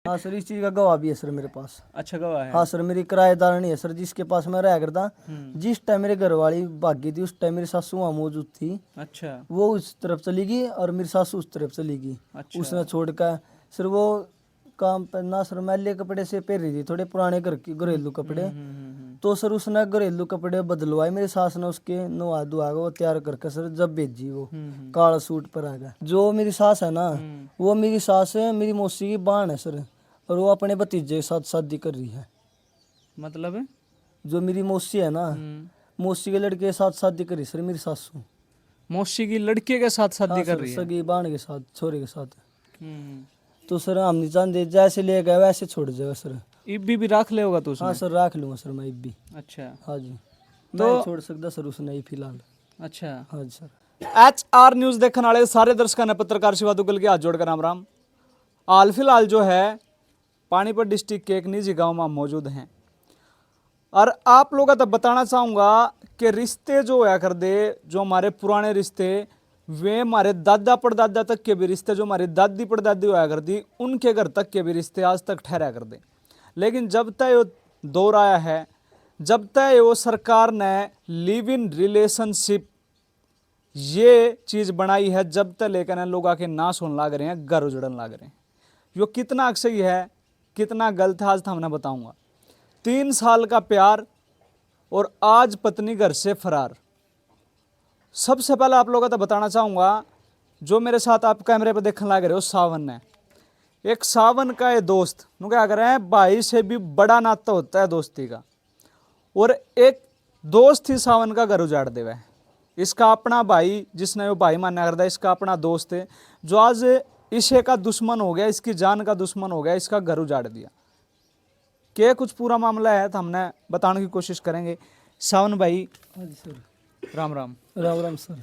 हाँ सर, इस चीज का गवाह भी है सर मेरे पास। अच्छा गवाह है। हाँ सर, मेरी किराएदार नहीं है सर, जिसके पास मैं रहा करता। जिस टाइम मेरे घर वाली भागी थी उस टाइम मेरी सासू वहाँ मौजूद थी। अच्छा वो उस तरफ चली गई और मेरी सासू उस तरफ चली गई। अच्छा। उसने छोड़ कर सर वो काम पे ना सर, मैले कपड़े से पहन रही थी, थोड़े पुराने घर की घरेलू कपड़े। तो सर उसने घरेलू कपड़े बदलवाए, मेरी सास ने उसके नवा धुआ वो तैयार करके सर जब भेजी वो काला सूट पर आ गया। जो मेरी सास है ना, वो मेरी सास है, मेरी मौसी की बहन है सर, और वो अपने भतीजे के साथ शादी कर रही है। मतलब जो मेरी मौसी है ना, मौसी के लड़के के साथ शादी करी सर मेरी सासू। मौसी की लड़के के साथ शादी हाँ कर सर, रही है। सगी बहन के साथ, छोरे के साथ। हम्म। तो सर हम नहीं चाहते जैसे ले गए वैसे छोड़ जाएगा सर। इब्बी भी रख ले होगा तो हाँ उसने। सर, रख लूंगा सर मैं भी। अच्छा हाँ जी, तो मैं नहीं छोड़ सकता सर उसने ही फिलहाल। अच्छा। हाँ जी सर। HR न्यूज़ देखने वाले सारे दर्शकों ने पत्रकार शिवा दुग्गल के हाथ जोड़कर राम राम। हाल फिलहाल जो है पानीपत डिस्ट्रिक्ट के एक निजी गांव में हम मौजूद हैं और आप लोगों को तो बताना चाहूँगा कि रिश्ते जो होया कर दे, जो हमारे पुराने रिश्ते, वे हमारे दादा परदादा तक के भी रिश्ते, जो हमारी दादी परदादी होया करती उनके घर तक के भी रिश्ते आज तक ठहरा कर दे। लेकिन जब तक वो दौर आया है, जब तक वो सरकार ने लिव इन रिलेशनशिप ये चीज़ बनाई है, जब तक लेकर लोग आके नाश होने लग रहे हैं, घर उजड़न लग रहे हैं। यो कितना सही है कितना गलत है आज तो हमने बताऊंगा। 3 साल का प्यार और आज पत्नी घर से फरार। सबसे पहले आप लोगों को तो बताना चाहूँगा, जो मेरे साथ आप कैमरे पर देखने लग रहे हो सावन है, एक सावन का ये दोस्त नु क्या कर रहे हैं, भाई से भी बड़ा नाता होता है दोस्ती का, और एक दोस्त ही सावन का घर उजाड़ देवा है। इसका अपना भाई जिसने वो भाई माना करता है, इसका अपना दोस्त है जो आज इसे का दुश्मन हो गया, इसकी जान का दुश्मन हो गया, इसका घर उजाड़ दिया। क्या कुछ पूरा मामला है तो हमने बताने की कोशिश करेंगे। सावन भाई हाँ जी सर। राम राम। राम राम सर।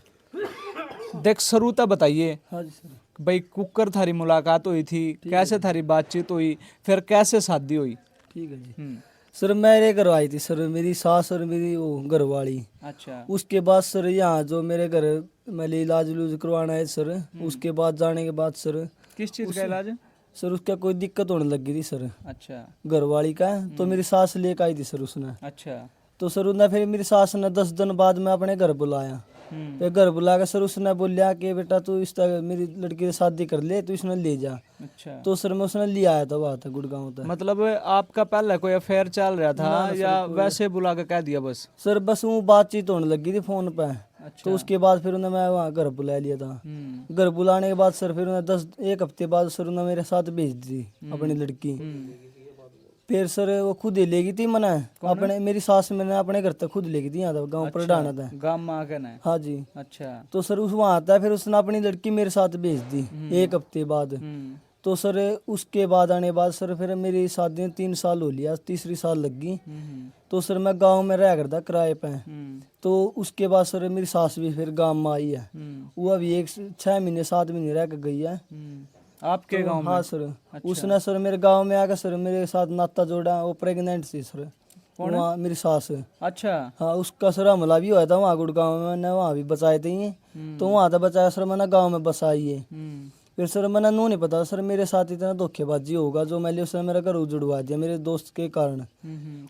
देख सरूता बताइए हाँ जी सर। भाई, कुकर थारी मुलाकात हुई थी, कैसे थारी बातचीत हुई, फिर कैसे शादी हुई? ठीक है जी। सर मेरे घर आई थी सर मेरी सास और मेरी वो घरवाली। अच्छा उसके बाद सर यहाँ जो मेरे घर मैं इलाज उलूज करवाना है सर, उसके बाद जाने के बाद सर, किस चीज़ का इलाज? सर उसका कोई दिक्कत होने लगी थी सर अच्छा घरवाली का। तो मेरी सास लेकर आई थी सर उसने। अच्छा। तो सर उसने फिर मेरी सास ने 10 दिन बाद में अपने घर बुलाया। फिर घर बुला के सर उसने बोलिया कि बेटा तू इस तरह मेरी लड़की से शादी कर ले, तो इसने ले जा। अच्छा। तो सर मैं उसने ले आया था वहाँ तक गुड़गांव तक। मतलब आपका पहले कोई अफेयर चल रहा था या वैसे बुला के कह दिया बस? सर बस वो बातचीत होने लगी थी फोन पे। अच्छा। तो उसके बाद फिर उन्हें मैं वहाँ घर बुला लिया था। घर बुलाने के बाद सर फिर उन्हें 1 हफ्ते बाद सर उन्हें मेरे साथ भेज दी अपनी लड़की। फिर सर वो खुद ही लेगी थी मैंने अपने, मेरी सास मैंने अपने घर तक खुद लेगी थी यहाँ तक गाँव पर डाना था। गाँव में आके ना? हाँ जी। अच्छा। तो सर उस वहाँ आता है, फिर उसने अपनी लड़की मेरे साथ भेज दी 1 हफ्ते बाद। तो सर उसके बाद आने बाद सर फिर मेरी शादी 3 साल हो लिया, तीसरी साल लग गई। तो सर मैं गांव में रह करता किराए पे। तो उसके बाद सर मेरी सास भी फिर गांव में आई है। वो अभी 6 महीने 7 महीने रह कर गई है आपके गांव में? हाँ सर। उसने सर मेरे गांव में आकर सर मेरे साथ नाता जोड़ा। वो प्रेग्नेंट थी सर, वहाँ मेरी सास। अच्छा। हाँ उसका सर हमला भी हुआ था वहाँ गुड़गांव में, मैंने वहाँ भी बचाए थे ये। तो वहाँ था बचाया सर, मैंने गाँव में बसाई है। फिर सर मैंने नू नहीं पता सर मेरे साथ इतना धोखेबाजी होगा, जो मैंने उसने मेरा घर उजड़वा दिया मेरे दोस्त के कारण।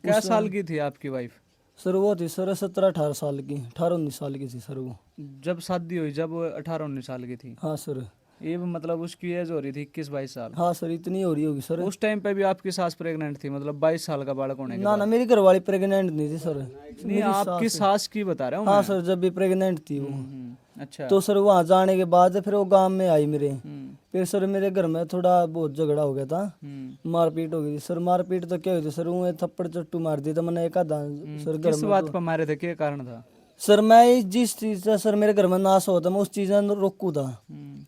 क्या साल की थी आपकी वाइफ? सर वो थी सर 17-18 साल की, 18-19 साल की थी सर वो। जब शादी हुई जब 18-19 साल की थी? हाँ सर। ये मतलब उसकी एज हो रही थी 21-22 साल? हाँ सर इतनी हो रही होगी सर। उस टाइम पे भी आपकी सास प्रेग्नेंट थी, मतलब 22 साल का बालक होने के ना बाद? ना मेरी घरवाली प्रेग्नेंट नहीं थी सर। नहीं, आपकी सास की बता रहा हूँ हाँ मैं। सर जब भी प्रेग्नेंट थी वो। अच्छा। तो सर वहाँ जाने के बाद फिर वो गांव में आई मेरे। फिर सर मेरे घर में थोड़ा बहुत झगड़ा हो गया था, मारपीट हो गई थी सर। मारपीट तो क्या हुई थी सर, वो थप्पड़ चट्टू मार दिया था मैंने एक आधा सर घर किस में। बात पर मारे थे, क्या कारण था? सर मैं जिस चीज से सर मेरे घर में नाश होता मैं उस चीज में रोकू था।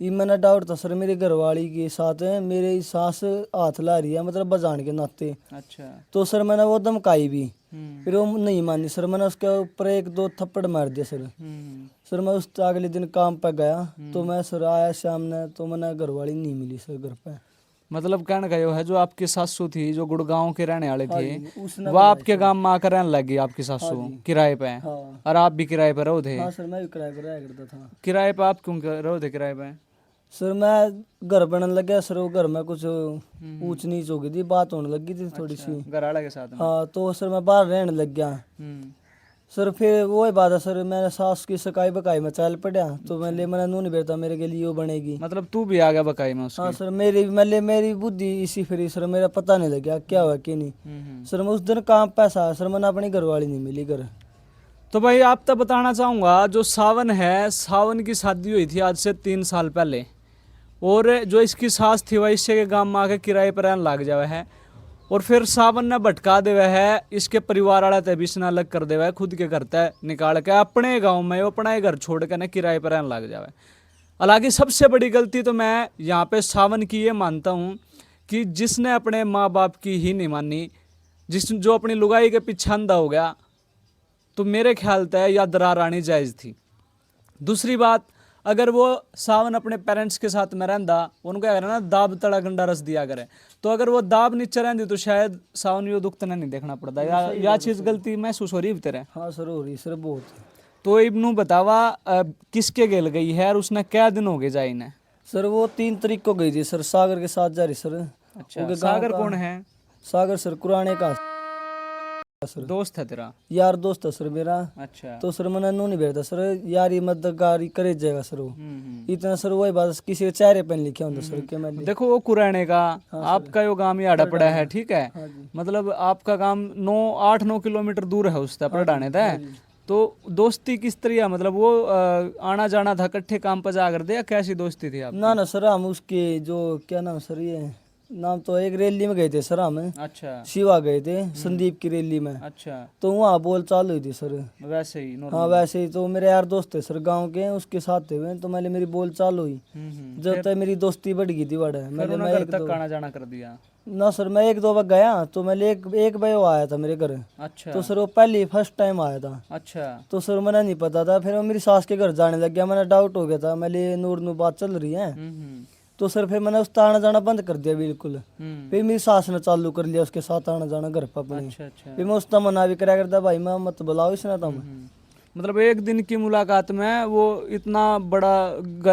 ये मैंने डाउट था सर मेरी घरवाली के साथ मेरी सास हाथ ला रही है, मतलब बजाने के नाते। अच्छा। तो सर मैंने वो धमकाई भी, फिर वो नहीं मानी सर। मैंने उसके ऊपर 1-2 थप्पड़ मार दिया सर। सर मैं उस अगले दिन काम पर गया, तो मैं सर आया शाम ने, तो मैंने घरवाली नहीं मिली सर घर पे। मतलब कहने गए है जो आपकी सासू थी जो गुड़गांव के रहने वाले थे, उसने वो आपके गांव में आकर रहने लगी आपकी सासू किराए पे? हाँ। और आप भी किराए पर रहो थे? हाँ सर मैं भी किराए पर रहा करता था। किराए पे आप क्यों रहो थे किराए पे? सर मैं घर बनने लग गया सर, वो घर में कुछ ऊंच नीच हो गई थी, बात होने लगी थी थोड़ी सी। घर वाले के साथ में? हाँ तो सर मैं बाहर रहने लग गया सर। फिर वो ही बात है सर, मैंने सास की सकाई बकाई में चल पड़ा, तो मैंने नू नहीं बेटा मेरे के लिए वो बनेगी। मतलब तू भी आ गया बकाई में उसकी? हाँ सर, मेरी बुद्धि इसी फिरी सर, मेरा पता नहीं लगा क्या हुआ कि नहीं। सर मैं उस दिन काम पैसा आया सर, मैंने अपनी घरवाली नहीं मिली घर। तो भाई आप तो बताना चाहूँगा, जो सावन है, सावन की शादी हुई थी आज से 3 साल पहले, और जो इसकी सास थी वह इससे के गांव में आके किराए पर रहने लग जावे है, और फिर सावन ने भटका देवे है, इसके परिवार वाला तय बीच अलग कर देवे है, खुद के घर तय निकाल के अपने गांव में वो अपना ही घर छोड़ के ना किराए पर रहने लग जावे। हालांकि सबसे बड़ी गलती तो मैं यहाँ पे सावन की ये मानता हूँ कि जिसने अपने माँ बाप की ही नहीं मानी, जो अपनी लुगाई के पीछे अंधा हो गया, तो मेरे ख्याल तय या दरार आनी जायज़ थी। दूसरी बात, अगर वो सावन अपने पेरेंट्स के साथ में रहता, उनको अगर ना दाब तड़ा गंडा रस दिया करे, तो अगर वो दाब नीचे रहती तो शायद सावन यो दुख तना नहीं देखना पड़ता। या चीज़ गलती महसूस हो रही है तेरे? हाँ सर हो रही सर बहुत। तो इब्नू बतावा किसके गेल गई है और उसने क्या दिन हो गए जाई ने? सर वो 3 तारीख को गई थी सर, सागर के साथ जा रही सर। अच्छा, उनके गाँव सागर का- कौन है? सागर सर पुराने का सर, दोस्त है तेरा? यार दोस्त है सर मेरा। अच्छा। तो सर मैंने नू नहीं बैठता सर, यारी मददगारी करे जाएगा सर वो। इतना सर वही बात किसी के चेहरे पे लिखे होता सर के मैं। देखो वो कुराने का आपका यो गांव याड़ा पड़ा है, ठीक है? हाँ जी। मतलब आपका गांव 8-9 किलोमीटर दूर है उससे पड़ाने तय। तो दोस्ती किस तरह है? मतलब वो आना जाना था, इकट्ठे काम पर जा कर दे, या कैसी दोस्ती थी आप? ना ना सर, हम उसके जो क्या नाम सर, ये नाम तो एक रैली में गए थे सर हम। अच्छा। शिवा गए थे संदीप की रैली में। अच्छा, तो वहाँ बोल चालू हुई थी सर। वैसे ही हाँ वैसे ही, तो मेरे यार दोस्त थे सर गांव के, उसके साथ थे हुए, तो मैंने मेरी बोल चालू हुई। जब तक मेरी दोस्ती बढ़ गई थी बड़ा, मैंने मैं घर तक आना जाना कर दिया? ना सर, मैं 1-2 बार गया, तो मैंने एक बार वो आया था मेरे घर। अच्छा। तो सर वो पहली फर्स्ट टाइम आया था। अच्छा। तो सर मैंने नहीं पता था, फिर वो मेरी सास के घर जाने लग गया, मैंने डाउट हो गया था, मैंने नूर नू बात चल रही है। तो सर फिर मैंने उसका आना जाना बंद कर दिया बिल्कुल। फिर मेरी सास ने चालू कर लिया उसके साथ आना जाना घर पर अपने। अच्छा। अच्छा। फिर मैं उसका मना भी करा करता, भाई मैं मत बुलाओ इसने तुम। मतलब एक दिन की मुलाकात में वो इतना बड़ा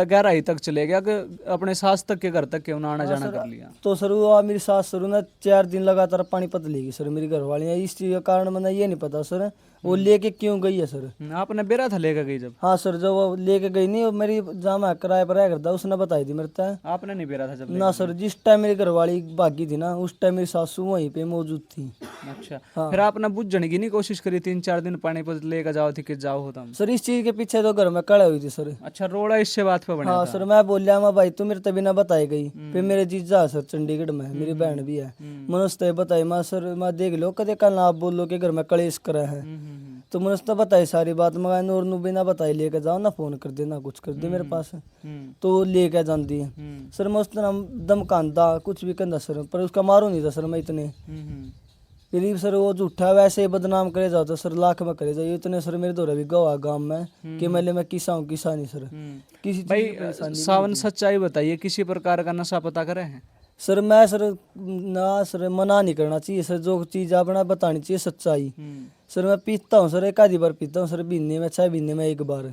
गहराई तक चले गया कि अपने सास तक के घर तक क्यों ना आना जाना कर लिया? तो सर वो मेरी सास सर ने 4 दिन लगातार पानी पत लेगी सर मेरी घरवाली। इस चीज का कारण मैंने ये नहीं पता सर, वो लेके क्यों गई है सर। आपने बेरा था लेकर गई जब? हाँ सर, जब वो लेके गई नहीं, वो मेरी जहाँ मैं किराए पर रह करता उसने बताई थी मेरे तय। आपने नहीं बेरा था जब? ना सर, जिस टाइम मेरी घरवाली भागी थी ना, उस टाइम मेरी सासू वहीं पे मौजूद थी। अच्छा। फिर आपने बुझने की नहीं कोशिश करी? 3-4 दिन पानी पर लेकर जाओ थी कि जाओ हो तुम? सर इस चीज के पीछे तो घर में कड़े हुई थी सर। अच्छा, रोड़ा इससे बात पे बना हाँ था? सर, मैं बोलिया मैं भाई तू मेरे तभी ना बताई गई। फिर मेरे जीजा है सर चंडीगढ़ में, मेरी बहन भी है, मैंने उससे बताई, मैं सर मैं देख लो कदे कल आप बोलो कि घर में कलेश करा है। तो मैंने उसने बताई सारी बात, मगर नूर नू बिना बताई लेके जाओ ना, फोन कर दे ना कुछ कर दे मेरे पास। तो वो लेके जाती है सर। मैं उस दिन धमकांदा कुछ भी कहता सर, पर उसका मारो नहीं था सर मैं इतने। फिर सर वो झूठा वैसे ही बदनाम करे जाओ तो सर लाख में करे जाओ इतने सर, मेरे दौरा भी गवा गांव में कि मैं किसा हूँ किसा नहीं सर। किसी चीज की भाई परेशानी सावन सच्चाई बताइए, किसी प्रकार का नशा पता करे हैं? सर मैं सर ना सर मना नहीं करना चाहिए सर, जो चीज अपना बतानी चाहिए सच्चाई। सर मैं पीता हूँ सर, एक आधी बार पीता हूँ सर, महीने में 6 महीने में 1 बार,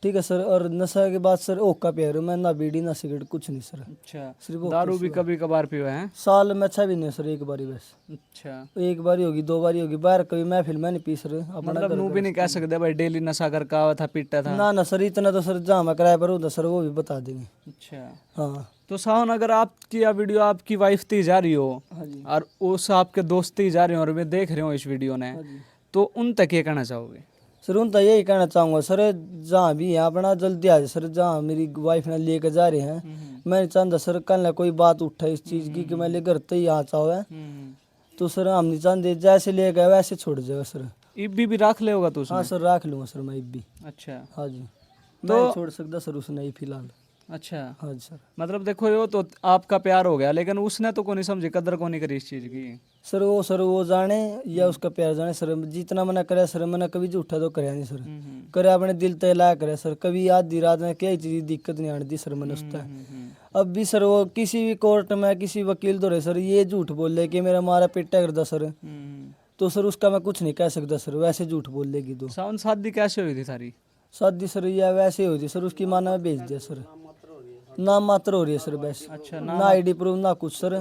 ठीक है सर। और नशा के बाद सर ओका पिया रहा हूँ मैं, ना बीड़ी ना सिगरेट कुछ नहीं सर। अच्छा। सिर्फ वो दारू भी कभी कभार पियो है? साल में 6 महीने सर, 1 बार ही बस। अच्छा। 1 बार होगी 2 बार होगी, बाहर कभी महफिल में नहीं पी सर अपना। मतलब नू भी नहीं कह सकते भाई डेली नशा करके आवा था, पीटा था? ना ना सर, इतना तो सर जहाँ मैं किराए पर होता सर वो भी बता देंगे। अच्छा। हाँ। तो सावन, अगर आपकी यह वीडियो आपकी वाइफ ती जा रही हो हाँ जी। और उस आपके दोस्त ती जा रहे हो और मैं देख रहे हो इस वीडियो ने, तो उन तक ये कहना चाहोगे? सर उन तो यही कहना चाहूँगा सर, जहाँ भी है अपना जल्दी आ जाए सर, जहाँ मेरी वाइफ ने लेकर जा रहे हैं। मैं नहीं चाहता सर कल ना कोई बात उठा इस चीज़ की कि मैं ले घर तक ही आ चाहो, तो सर हम नहीं चाहते, जैसे ले गए वैसे छोड़ जाएगा सर। इब्बी भी रख ले होगा तो उसमें? हाँ सर रख लूँगा सर मैं भी। अच्छा। हाँ जी, मैं नहीं छोड़ सकता सर उसने ही फिलहाल। अच्छा। हाँ जी सर। मतलब देखो यो तो आपका प्यार हो गया, लेकिन उसने तो को नहीं समझी, कदर को नहीं करी इस चीज की। सर वो जाने या उसका प्यार जाने सर, जितना मना करे सर, मैंने कभी झूठा तो कराया नहीं सर, करे अपने दिल तय लाया करे सर। कभी आधी रात में क्या चीज दिक्कत नहीं आने दी सर मैंने उसका। अब भी सर वो किसी भी कोर्ट में किसी वकील दौरे सर ये झूठ बोल ले कि मेरा मारा पिटा करता सर, तो सर उसका मैं कुछ नहीं कह सकता सर, वैसे झूठ बोल लेगी। तो सावन शादी कैसे हुई थी सारी? शादी सर या वैसे हुई थी सर, उसकी माँ ने भेज दिया सर। ना मात्र हो रही है सर बस। अच्छा, ना आईडी प्रूफ ना कुछ सर,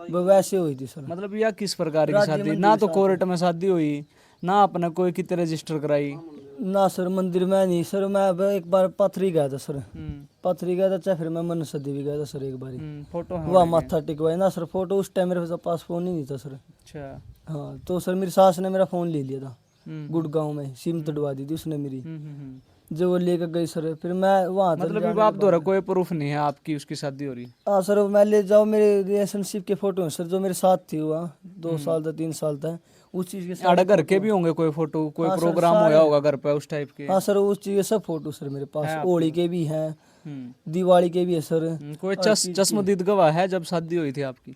वो वैसे हुई थी सर। मतलब यह किस प्रकार की शादी? ना तो कोर्ट में शादी हुई, ना अपने कोई कितने रजिस्टर कराई। ना सर मंदिर में नहीं सर, मैं अब एक बार पथरी गया था सर, हम्म, पथरी गया था चाहे फिर मैं मन सदी भी गया था सर एक बारी। फोटो है वहाँ उनके। माथा टिकवाया ना सर, फोटो उस टाइम मेरे पास फोन ही नहीं था सर। अच्छा। हाँ तो सर मेरी सास ने मेरा फोन ले लिया था हम्म, गुड़गांव में, सिम तोड़वा दी थी उसने मेरी, हम्म। जो वो लेकर गई सर। फिर मैं वहाँ चल मतलब ये बाप द्वारा कोई प्रूफ नहीं है आपकी उसकी शादी हो रही। हाँ सर मैं ले जाओ, मेरे रिलेशनशिप के फोटो हैं सर, जो मेरे साथ थी वहाँ 2 साल था 3 साल था, उस चीज़ के आड़ा सारे घर के photo- भी होंगे कोई फोटो, कोई हाँ सर, प्रोग्राम सारे होया होगा घर पे उस टाइप के। हाँ सर उस चीज़ के सब फोटो सर मेरे पास, है आपके होली पास? के भी हैं, हम्म, दिवाली के भी है सर। कोई हर चीज़ के। चश्मदीद गवाह है जब शादी हुई थी आपकी?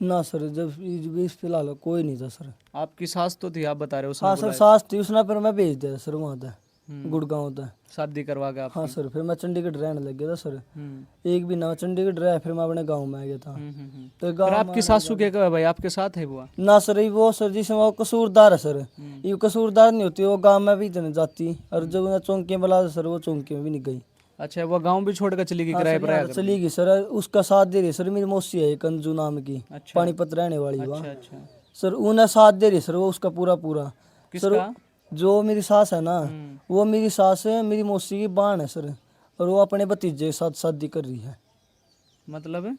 ना सर जब इस फिलहाल कोई नहीं था सर। आपकी सास तो थी, आप बता रहे हो, उसने हाँ सर बुलाया सास थी उसने, पर मैं भेज दिया था सर वहाँ तक गुड़गांव तक। शादी करवा के हाँ आपकी। सर फिर मैं चंडीगढ़ रहने लग गया था सर, हम्म, एक भी ना चंडीगढ़ रहा, फिर मैं अपने गाँव में आ गया था। तो फिर गाँव में आपकी सासू क्या कहे भाई, आपके साथ है वो? ना सर ये वो सर जिसमें वो कसूरदार है सर, ये कसूरदार नहीं होती, वो गांव में भी इतने जाती, और जब उन्हें चौंकियाँ बुला सर वो चौंकियाँ भी नहीं गई। अच्छा, वो गांव भी छोड़ कर चली गई हाँ किराए सर पर? यहाँ तो चली गई सर, उसका साथ दे रही है सर मेरी मौसी है एक अंजू नाम की, अच्छा, पानीपत रहने वाली वहाँ अच्छा, अच्छा। सर, उन्हें साथ दे रही है सर वो उसका पूरा पूरा। सर किसका? जो मेरी सास है ना, हम्म, वो मेरी सास है, मेरी मौसी की बहन है सर, और वो अपने भतीजे के साथ शादी कर रही है। मतलब?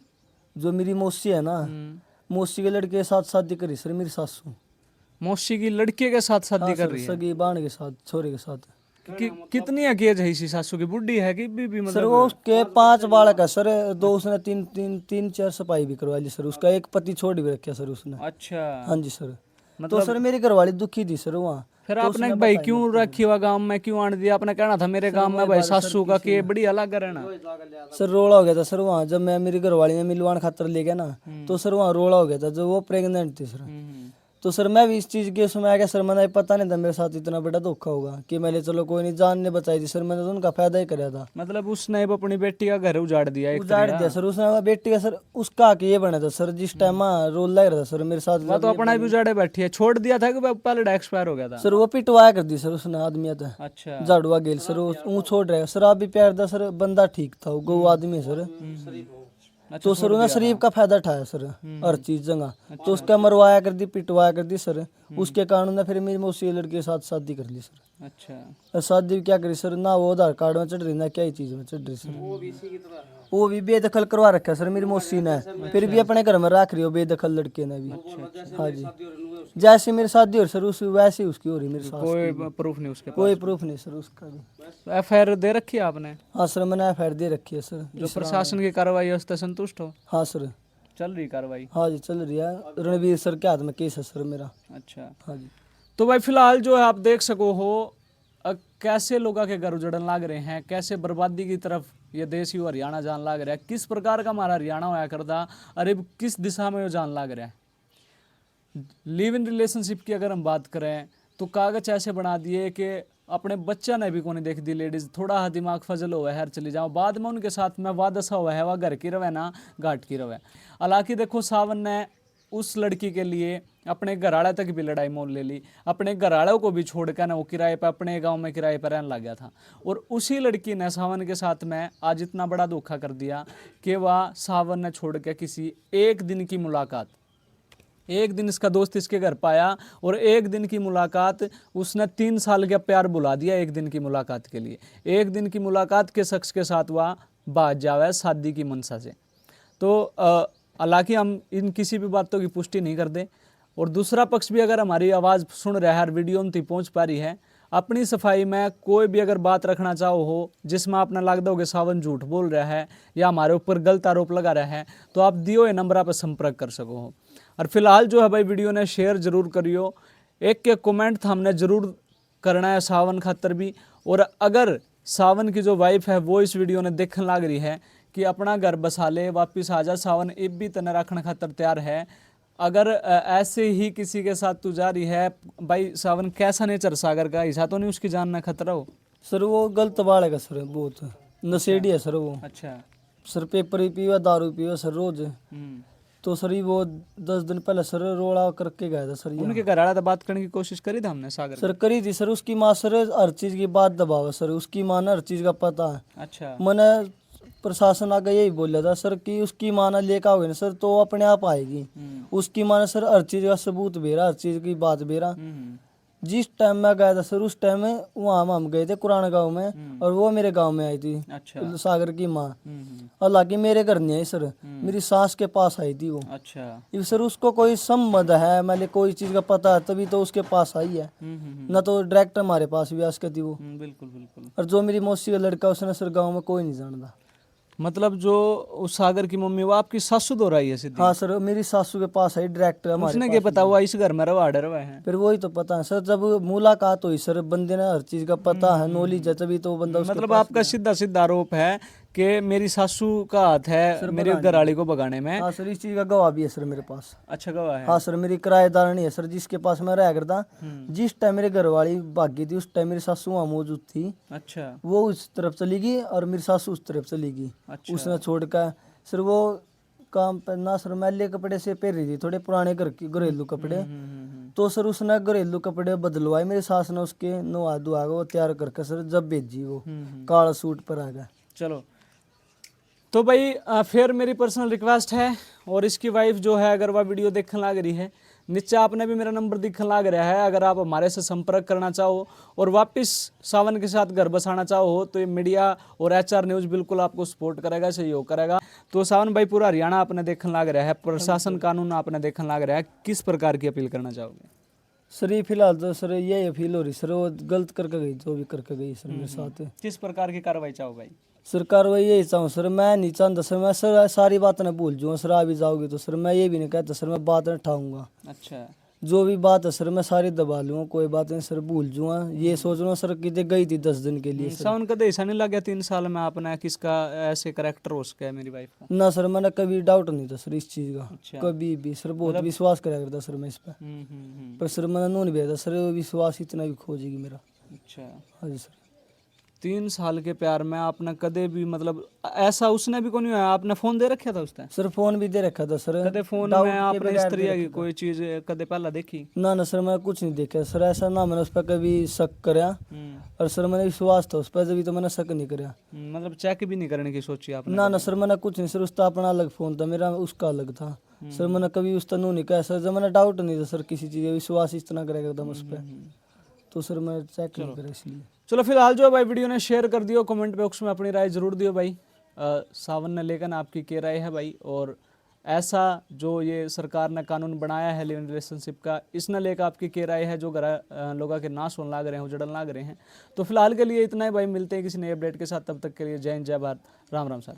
जो मेरी मौसी है ना, मौसी के लड़के के साथ शादी करी सर मेरी सासू। मौसी की लड़के के साथ शादी हाँ कर सर रही है? सगी बहन के साथ, छोरे के साथ। कितनी अकेज है इसी सासू की? बुढ़ी है कि बीबी? सर मतलब वो उसके 5 बालक है सर, 2 उसने 3-4 सफाई भी करवा ली सर, उसका एक पति छोड़ भी रखा सर उसने। अच्छा, हाँ जी सर। तो मतलब सर मेरी घरवाली दुखी थी सर वहाँ। फिर तो आपने उसने भाई बताई क्यों रखी हुआ गांव में, क्यों आने दिया? आपने कहना था मेरे गांव में भाई सासू का के बड़ी अलग रहना। सर रोड़ा हो गया था सर वहाँ, जब मैं मेरी घरवाली ने मिलवान खातर ले गया ना, तो सर वहाँ रोड़ा हो गया था, जो वो प्रेग्नेंट थी सर। तो सर मैं भी इस चीज़ के उसमें आ गया सर, मैंने पता नहीं था मेरे साथ इतना बड़ा धोखा होगा, कि मैंने चलो कोई नहीं, जान ने बचाई थी सर, मैंने तो उनका फायदा ही कराया था। मतलब उसने अब अपनी बेटी का घर उजाड़ दिया एक उजाड़ दिया सर उसने बेटी का सर, उसका आके ये बना था सर, जिस टाइम रोल लग रहा था सर मेरे साथ। वो तो अपना भी उजाड़े बैठी है, छोड़ दिया था कि वो पहले एक्सपायर हो गया था? सर वो पिटवाया कर दी सर उसने आदमी था, अच्छा, झाड़ुआ गेल सर, वो छोड़ रहा है सर, आप भी प्यार दा सर, बंदा ठीक था, वो गौ आदमी है सर। अच्छा, तो सर उन्हें शरीफ का फायदा उठाया सर, हर चीज जगह, तो उसका मरवाया कर दी, पिटवाया कर दी सर, उसके कारण उन्हें फिर मेरी मौसी के लड़के के साथ शादी कर ली सर। अच्छा, और शादी भी क्या करी सर, ना वो आधार कार्ड में चढ़ रही ना क्या ही चीज में चढ़ रही सर, वो भी बेदखल करवा रखा सर मेरी मौसी ने, फिर भी अपने घर में रख रही हो बेदखल लड़के ने भी। हाँ जी, जैसे मेरी शादी हो रही सर उस वैसे ही उसकी हो रही मेरी सास कोई की। प्रूफ नहीं उसके कोई प्रूफ नहीं सर उसका भी। पास? एफआईआर दे रखी है आपने? हाँ सर मैंने एफ दे रखी है सर। जो प्रशासन की कार्रवाई है उससे संतुष्ट हो? हाँ सर। चल रही कार्रवाई? हाँ जी चल रही है, रणवीर सर के हाथ में केस है सर मेरा। अच्छा, हाँ जी। तो भाई फिलहाल जो है आप देख सको हो कैसे लोगों के घर उजड़न लाग रहे हैं, कैसे बर्बादी की तरफ ये देश ही हरियाणा जान लाग रहा है, किस प्रकार का हमारा हरियाणा होया करता, अरे किस दिशा में वो जान लाग रहा है। लिव इन रिलेशनशिप की अगर हम बात करें तो कागज ऐसे बना दिए कि अपने बच्चा ने भी कोई देख दी लेडीज, थोड़ा हा दिमाग फजल हुआ है चली जाओ, बाद में उनके साथ में वादसा हुआ है, वह घर की रवे ना घाट की रवे। हालांकि देखो सावन ने उस लड़की के लिए अपने घरवाले तक भी लड़ाई मोल ले ली, अपने घरवालों को भी छोड़ कर ना वो किराए पर अपने गांव में किराए पर रहने लग गया था, और उसी लड़की ने सावन के साथ में आज इतना बड़ा धोखा कर दिया कि वह सावन ने छोड़ के किसी एक दिन की मुलाकात, एक दिन इसका दोस्त इसके घर पाया और एक दिन की मुलाकात उसने 3 साल का प्यार बुला दिया एक दिन की मुलाकात के लिए। एक दिन की मुलाकात के शख्स के साथ वह बात जावे शादी की मनसा से। तो हालांकि हम इन किसी भी बातों की पुष्टि नहीं करते, और दूसरा पक्ष भी अगर हमारी आवाज़ सुन रहा है और वीडियो में पहुँच पा रही है, अपनी सफाई में कोई भी अगर बात रखना चाहो हो जिसमें आपने लगता हो कि सावन झूठ बोल रहा है या हमारे ऊपर गलत आरोप लगा रहा है, तो आप दियो ये नंबर पर संपर्क कर सको हो। और फिलहाल जो है भाई वीडियो ने शेयर जरूर करियो, एक कमेंट हमने जरूर करना है सावन खातर भी। और अगर सावन की जो वाइफ है वो इस वीडियो ने देखने लग रही है कि अपना घर बसा ले वापिस आ जा, सावन इब भी तने रखने खातर तैयार है। अगर ऐसे ही किसी के साथ तू जा रही है भाई, सावन कैसा नेचर सागर का, ऐसा तो नहीं उसकी जान ना खतरा हो? सर वो गलत बाल है सर, बहुत नशेड़ी है सर वो। अच्छा, सर पेपर ही पीवा, दारू पीवा सर रोज। तो सर ये वो 10 दिन पहले सर रोड़ा करके गया था सर ये। उनके घर वाला बात करने की कोशिश करी था हमने सागर सर करी थी सर, उसकी माँ सर हर चीज की बात दबावा सर, उसकी माँ ने हर चीज का पता है। अच्छा, मैंने प्रशासन आगे यही बोला था सर कि उसकी माँ ना लेकर आओगे ना सर तो वो अपने आप आएगी। उसकी माँ ने सर हर चीज का सबूत बेरा, हर चीज की बात बेरा। जिस टाइम मैं गया था सर उस टाइम में वहाँ हम गए थे पुराना गांव में और वो मेरे गांव में आई थी। अच्छा। सागर की माँ हालांकि मेरे घर नहीं आई सर, मेरी सास के पास आई थी वो। अच्छा। ये सर उसको कोई संबंध है, मैंने कोई चीज का पता है तभी तो उसके पास आई है, न तो डायरेक्ट हमारे पास भी आ सकती थी वो। बिल्कुल बिल्कुल। और जो मेरी मौसी का लड़का उसने सर गाँव में कोई नहीं जानता। मतलब जो उस सागर की मम्मी वो आपकी सासू दो रही है सीधी? हाँ सर मेरी सासू के पास आई डायरेक्ट हमारे उसने पास क्या पता ही। हुआ इस घर में रवा डरवा है? फिर वही तो पता है सर, जब मुलाकात हुई सर बंदे ने हर चीज का पता है, नॉलेज है, तभी तो वो बंदा उसके मतलब पास आपका सीधा सीधा आरोप है कि मेरी सासू का हाथ है मेरे घरवाली को भगाने में? हाँ सर इस चीज का गवाह भी है सर मेरे पास। अच्छा गवाह है? हाँ सर मेरी किराएदार नहीं है सर जिसके पास मैं रहा करता, जिस टाइम मेरे घर वाली भागी थी उस टाइम मेरी सासू वहाँ मौजूद थी। अच्छा। वो उस तरफ चली गई और मेरी सासू उस तरफ चली गई। अच्छा। उसने छोड़ कर सर वो काम पे ना सर मैले कपड़े से पहन रही थी, थोड़े पुराने घर की घरेलू कपड़े। तो सर उसने घरेलू कपड़े बदलवाए, मेरी सास ने उसके नवा धुआ के वो तैयार करके सर जब भेजी वो काला सूट पर आ गया। चलो तो भाई फिर मेरी पर्सनल रिक्वेस्ट है और इसकी वाइफ जो है अगर वह वीडियो देखने लग रही है, नीचे आपने भी मेरा नंबर दिखने लग रहा है, अगर आप हमारे से संपर्क करना चाहो और वापस सावन के साथ घर बसाना चाहो तो ये मीडिया और HR न्यूज़ बिल्कुल आपको सपोर्ट करेगा, सहयोग करेगा। तो सावन भाई पूरा हरियाणा आपने देखने लग रहा है, प्रशासन कानून आपने देखने लग रहा है, किस प्रकार की अपील करना चाहोगे? सर ये फिलहाल तो सर ये अपील हो रही सर, वो गलत करके गई जो भी करके गई सर मेरे साथ। किस प्रकार की कार्रवाई चाहो भाई? सर कार्रवाई यही चाहूँ सर, मैं नहीं चाहता सर, मैं सर सारी बात ना भूल जाऊँ सर, आ भी जाओगी तो सर मैं ये भी नहीं कहता सर मैं बात नहीं उठाऊंगा। अच्छा। जो भी बात है सर मैं सारी दबा लूँगा, कोई बात नहीं सर भूल जाऊँगा। ये सोच रहा हूँ सर कि गई थी 10 दिन के लिए सर। सावन कदे ऐसा नहीं लगा 3 साल में आपने किसका ऐसे करेक्टर हो सका है मेरी वाइफ का? ना सर मैंने कभी डाउट नहीं था सर इस चीज़ का। अच्छा। कभी भी सर बहुत विश्वास करा करता सर मैं इस पर। पर सर मैंने नून भेजा सर विश्वास इतना भी खो जाएगी मेरा। अच्छा। हाँ जी सर। 3 साल के प्यार में आपने कदे भी मतलब ऐसा उसने भी को नहीं हुआ? आपने फोन दे रखा था उस टाइम? सर फोन भी दे रखा था सर। कदे फोन डाउट में के आपने बगैर स्त्री दे की रखा था। कोई चीज कदे पहला देखी? ना सर मैं कुछ नहीं देखा सर, ऐसा ना मैंने उस पर कभी शक कराया और सर मैंने विश्वास था उस पर, जब तो मैंने शक नहीं कराया। मतलब चेक भी नहीं करने की सोची आपने? ना सर मैंने कुछ नहीं सर, उसका अपना अलग फोन था, मेरा उसका अलग था सर। मैंने कभी उस तनु नहीं कहा सर, जब मैंने डाउट नहीं था सर किसी चीज़ का, विश्वास इतना करेगा एकदम उस पर, तो सर मैं चेक नहीं करा इसलिए। चलो फिलहाल जो भाई वीडियो ने शेयर कर दियो, कमेंट बॉक्स में अपनी राय जरूर दियो भाई। सावन ने लेकर आपकी क्या राय है भाई, और ऐसा जो ये सरकार ने कानून बनाया है लिव इन रिलेशनशिप का, इसने लेकर आपकी क्या राय है? जो घर लोगों के नाश होने लग रहे हैं, उजड़न लग रहे हैं। तो फिलहाल के लिए इतना ही भाई, मिलते हैं किसी नए अपडेट के साथ, तब तक के लिए जय हिंद जय भारत, राम राम सारा।